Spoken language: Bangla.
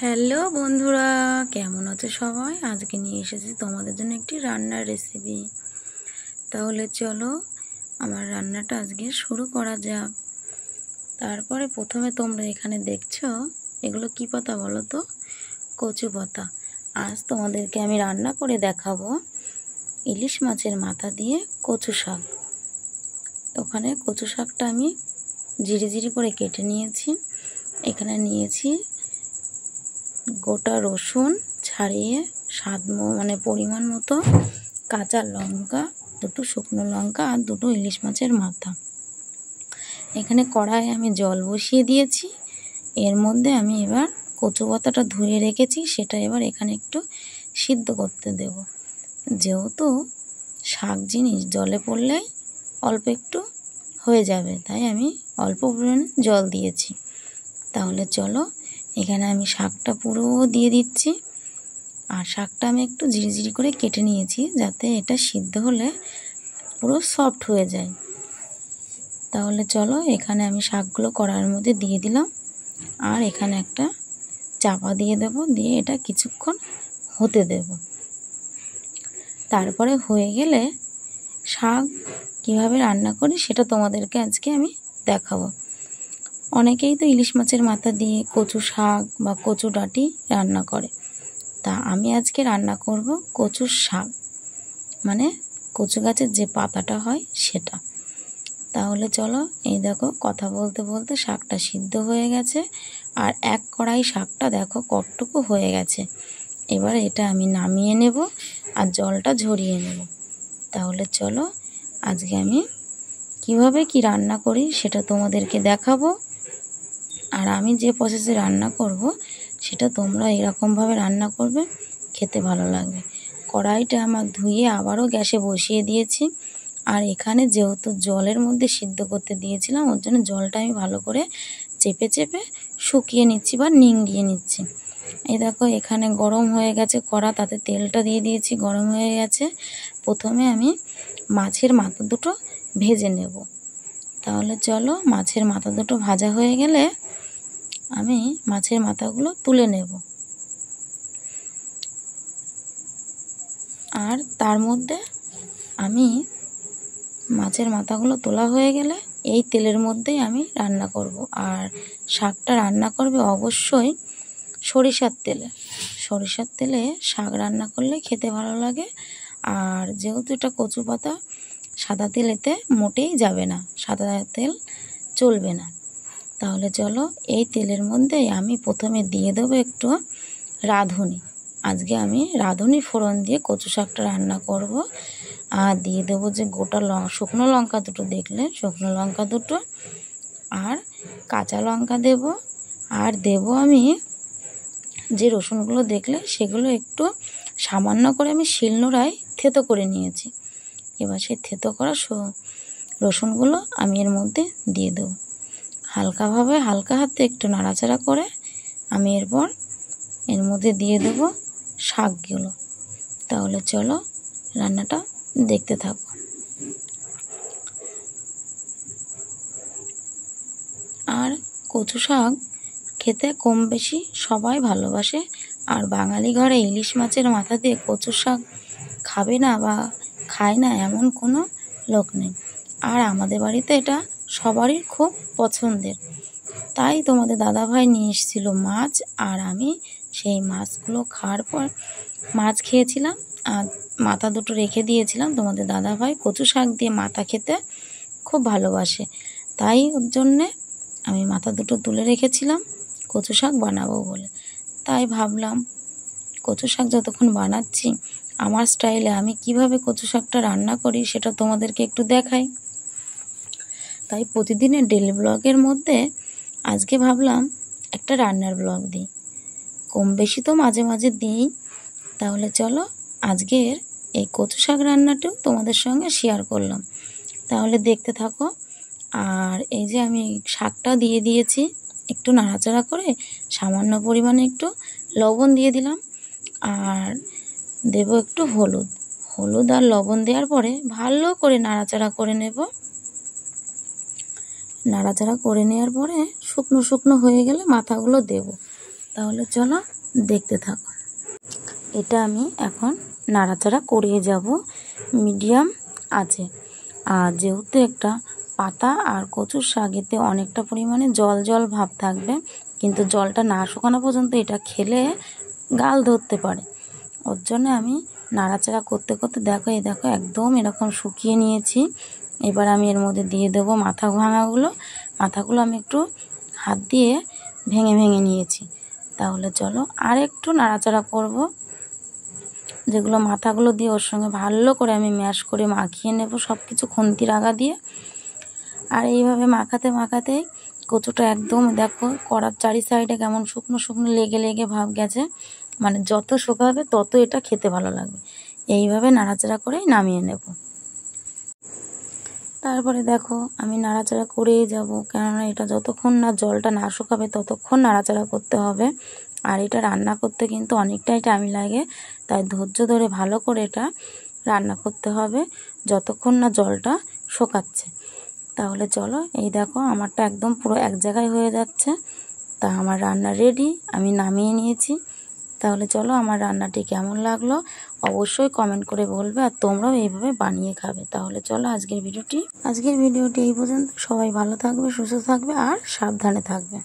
হ্যালো বন্ধুরা, কেমন আছো সবাই? আজকে নিয়ে এসেছি তোমাদের জন্য একটি রান্নার রেসিপি। তাহলে চলো আমার রান্নাটা আজকে শুরু করা যাক। তারপরে প্রথমে তোমরা এখানে দেখছো এগুলো কি পাতা বলো তো? কচু পাতা। আজ তোমাদেরকে আমি রান্না করে দেখাবো ইলিশ মাছের মাথা দিয়ে কচু শাক। ওখানে কচু শাকটা আমি জিরি জিরি করে কেটে নিয়েছি। এখানে নিয়েছি গোটা রসুন ছাড়িয়ে পরিমাণ মতো, কাঁচা লঙ্কা, দুটো শুকনো লঙ্কা আর দুটো ইলিশ মাছের মাথা। এখানে কড়াইয়ে আমি জল বসিয়ে দিয়েছি। এর মধ্যে আমি এবার কচু পাতাটা ধুয়ে রেখেছি, সেটা এবার এখানে একটু সিদ্ধ করতে দেব। যেহেতু শাক জিনিস জলে পড়লেই অল্প একটু হয়ে যাবে, তাই আমি অল্প পরিমাণে জল দিয়েছি। তাহলে চলো এখানে আমি শাকটা পুরো দিয়ে দিচ্ছি। আর শাকটা আমি একটু ঝিরিঝিরি করে কেটে নিয়েছি, যাতে এটা সিদ্ধ হলে পুরো সফট হয়ে যায়। তাহলে চলো এখানে আমি শাকগুলো কড়াইয়ের মধ্যে দিয়ে দিলাম। আর এখানে একটা চাপা দিয়ে দেব, দিয়ে এটা কিছুক্ষণ হতে দেব। তারপরে হয়ে গেলে শাক কিভাবে রান্না করি সেটা তোমাদেরকে আজকে আমি দেখাবো। অনেকেই তো ইলিশ মাছের মাথা দিয়ে কচু শাক বা কচু ডাঁটি রান্না করে, তা আমি আজকে রান্না করব কচুর শাক, মানে কচু গাছের যে পাতাটা হয় সেটা। তাহলে চলো, এই দেখো কথা বলতে বলতে শাকটা সিদ্ধ হয়ে গেছে। আর এক কড়াই শাকটা দেখো কতটুকু হয়ে গেছে। এবার এটা আমি নামিয়ে নেব আর জলটা ঝরিয়ে নেব। তাহলে চলো আজকে আমি কিভাবে কি রান্না করি সেটা তোমাদেরকে দেখাবো। আর আমি যে প্রসেসে রান্না করব সেটা তোমরা এরকমভাবে রান্না করবে, খেতে ভালো লাগবে। কড়াইটা আমার ধুয়ে আবারও গ্যাসে বসিয়ে দিয়েছি। আর এখানে যেহেতু জলের মধ্যে সিদ্ধ করতে দিয়েছিলাম, ওর জন্য জলটা আমি ভালো করে চেপে চেপে শুকিয়ে নিচ্ছি বা নিংড়িয়ে নিচ্ছি। এই দেখো এখানে গরম হয়ে গেছে কড়া, তাতে তেলটা দিয়ে দিয়েছি, গরম হয়ে গেছে। প্রথমে আমি মাছের মাথা দুটো ভেজে নেব। তাহলে চলো মাছের মাথা দুটো ভাজা হয়ে গেলে আমি মাছের মাথাগুলো তুলে নেব। আর তার মধ্যে আমি মাছের মাথাগুলো তোলা হয়ে গেলে এই তেলের মধ্যেই আমি রান্না করব। আর শাকটা রান্না করবে অবশ্যই সরিষার তেলে। সরিষার তেলে শাক রান্না করলে খেতে ভালো লাগে। আর যেহেতু এটা কচু পাতা, সাদা তেল এতে মোটেই যাবে না, সাদা তেল চলবে না। তাহলে চলো এই তেলের মধ্যেই আমি প্রথমে দিয়ে দেবো একটু রাঁধুনি। আজকে আমি রাঁধুনি ফোড়ন দিয়ে কচু শাকটা রান্না করব। আর দিয়ে দেবো যে গোটা শুকনো লঙ্কা দুটো, দেখলে শুকনো লঙ্কা দুটো, আর কাঁচা লঙ্কা দেব। আর দেব আমি যে রসুনগুলো দেখলে সেগুলো একটু সামান্য করে আমি শিলনোড়ায় থেতো করে নিয়েছি। এবার সেই থেতো করা রসুনগুলো আমি এর মধ্যে দিয়ে দেবো। হালকাভাবে হালকা হাতে একটু নাড়াচাড়া করে আমি এরপর এর মধ্যে দিয়ে দেব শাকগুলো। তাহলে চলো রান্নাটা দেখতে থাকো। আর কচু শাক খেতে কম বেশি সবাই ভালোবাসে। আর বাঙালি ঘরে ইলিশ মাছের মাথা দিয়ে কচু শাক খাবে না বা খায় না এমন কোনো লোক নেই। আর আমাদের বাড়িতে এটা সবারই খুব পছন্দের। তাই তোমাদের দাদাভাই নিয়ে এসেছিলো মাছ, আর আমি সেই মাছগুলো খাওয়ার পর মাছ খেয়েছিলাম আর মাথা দুটো রেখে দিয়েছিলাম। তোমাদের দাদাভাই কচু শাক দিয়ে মাথা খেতে খুব ভালোবাসে, তাই ওর জন্যে আমি মাথা দুটো তুলে রেখেছিলাম কচু শাক বানাবো বলে। তাই ভাবলাম কচু শাক যতক্ষণ বানাচ্ছি আমার স্টাইলে আমি কিভাবে কচু শাকটা রান্না করি সেটা তোমাদেরকে একটু দেখাই। তাই প্রতিদিনের ডেলি ব্লগের মধ্যে আজকে ভাবলাম একটা রান্নার ব্লগ দিই। কম বেশি তো মাঝে মাঝে দিই। তাহলে চলো আজকের এই কচু শাক রান্নাটাও তোমাদের সঙ্গে শেয়ার করলাম। তাহলে দেখতে থাকো। আর এই যে আমি শাকটা দিয়ে দিয়েছি, একটু নাড়াচাড়া করে সামান্য পরিমাণে একটু লবণ দিয়ে দিলাম। আর দেব একটু হলুদ আর লবণ দেওয়ার পরে ভালো করে নাড়াচাড়া করে নেব। নাড়াচাড়া করে নেওয়ার পরে শুকনো শুকনো হয়ে গেলে মাথাগুলো দেব। তাহলে চলো দেখতে থাকো। এটা আমি এখন নাড়াচাড়া করিয়ে যাব মিডিয়াম আছে। আর যেহেতু একটা পাতা আর কচুর শাকেতে অনেকটা পরিমাণে জল জল ভাব থাকবে, কিন্তু জলটা না শুকানো পর্যন্ত এটা খেলে গাল ধরতে পারে। ওর জন্য আমি নাড়াচাড়া করতে করতে দেখো একদম এরকম শুকিয়ে নিয়েছি। এবার আমি এর মধ্যে দিয়ে দেবো মাথাগুলো আমি একটু হাত দিয়ে ভেঙে ভেঙে নিয়েছি। তাহলে চলো আর একটু নাড়াচাড়া করব। যেগুলো মাথাগুলো দিয়ে ওর সঙ্গে ভালো করে আমি ম্যাশ করে মাখিয়ে নেব সব কিছু খুন্তির আগা দিয়ে। আর এইভাবে মাখাতে মাখাতে কচুটা একদম দেখো কড়ার চারি সাইডে কেমন শুকনো শুকনো লেগে লেগে ভাব গেছে, মানে যত শুকাবে তত এটা খেতে ভালো লাগবে। এইভাবে নাড়াচাড়া করেই নামিয়ে নেব। তারপরে দেখো আমি নাড়াচাড়া করেই যাব, কেননা এটা যতক্ষণ না জলটা না শুকাবে ততক্ষণ নাড়াচাড়া করতে হবে। আর এটা রান্না করতে কিন্তু অনেকটাই টাইম লাগে, তাই ধৈর্য ধরে ভালো করে এটা রান্না করতে হবে যতক্ষণ না জলটা শুকাচ্ছে। তাহলে চলো এই দেখো আমারটা একদম পুরো এক জায়গায় হয়ে যাচ্ছে। তা আমার রান্না রেডি, আমি নামিয়ে নিয়েছি। তাহলে চলো আমার রান্নাটি কেমন লাগলো অবশ্যই কমেন্ট করে বলবে, আর তোমরাও এইভাবে বানিয়ে খাবে। তাহলে চলো আজকের ভিডিওটি এই পর্যন্ত। সবাই ভালো থাকবে, সুস্থ থাকবে আর সাবধানে থাকবে।